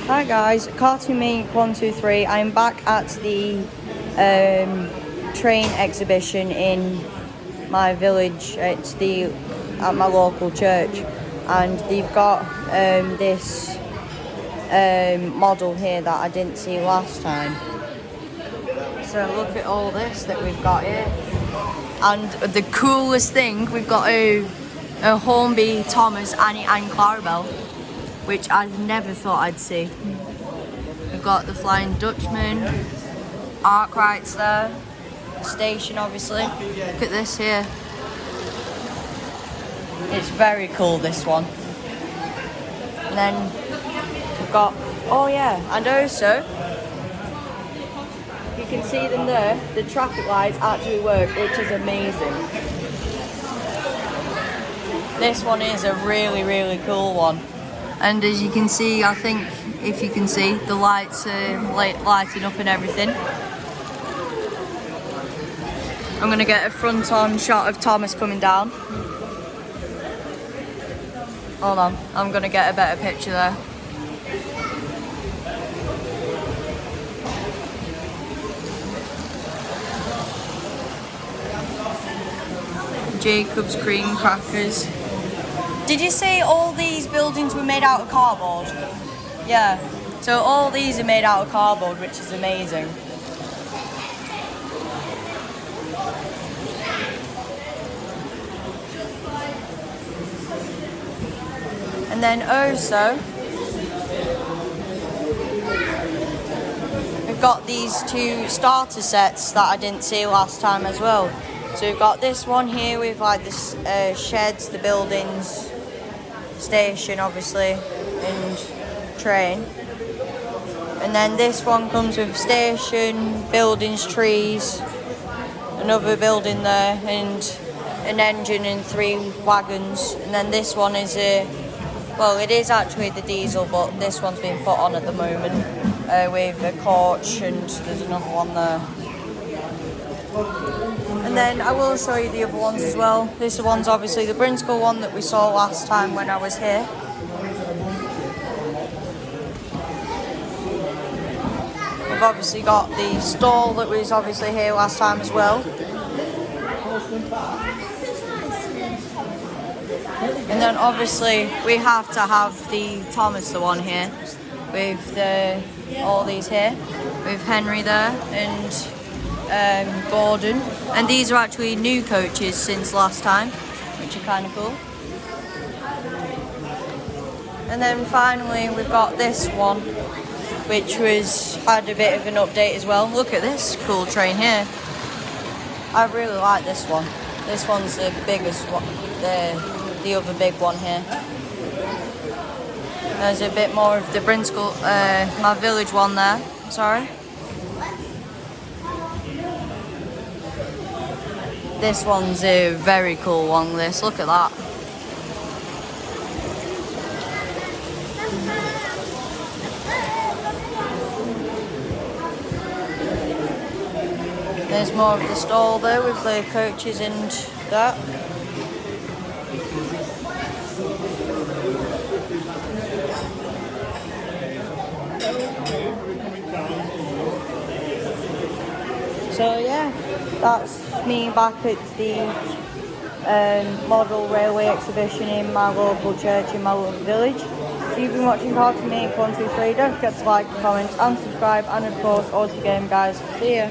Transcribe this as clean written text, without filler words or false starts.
Hi guys, Cartoon Maniac 123. I'm back at the train exhibition in my village. It's at my local church, and they've got this model here that I didn't see last time. So look at all this that we've got here, and the coolest thing, we've got a Hornby, Thomas, Annie, and Clarabelle, which I never thought I'd see. We've got the Flying Dutchman, Arkwrights there, station obviously. Look at this here. It's very cool, this one. And then we've got, oh yeah, and also, you can see them there, the traffic lights actually work, which is amazing. This one is a really, really cool one. And as you can see, I think, if you can see, the lights are lighting up and everything. I'm going to get a front-on shot of Thomas coming down. Hold on, I'm going to get a better picture there. Jacob's Cream Crackers. Did you say all these buildings were made out of cardboard? Yeah, so all these are made out of cardboard, which is amazing. And then also, we've got these two starter sets that I didn't see last time as well. So we've got this one here with like the sheds, the buildings, station obviously, and train. And then this one comes with station, buildings, trees, another building there, and an engine and 3 wagons. And then this one is well, it is actually the diesel, but this one's been put on at the moment with a coach, and there's another one there. And then I will show you the other ones as well. This one's obviously the Brinscall one that we saw last time when I was here. We've obviously got the stall that was obviously here last time as well. And then obviously we have to have the Thomas the one here with all these here, with Henry there and Gordon, and these are actually new coaches since last time, which are kind of cool. And then finally we've got this one, which had a bit of an update as well. Look at this cool train here. I really like this one. This one's the biggest one, the other big one here. There's a bit more of the Brinscall, my village one there, sorry. This one's a very cool one, this. Look at that. There's more of the stall there with the coaches and that. So yeah, that's me back at the model railway exhibition in my local church in my local village. So you've been watching Cartoon Maniac 123. Don't forget to like, comment and subscribe, and of course, always the game guys. See ya.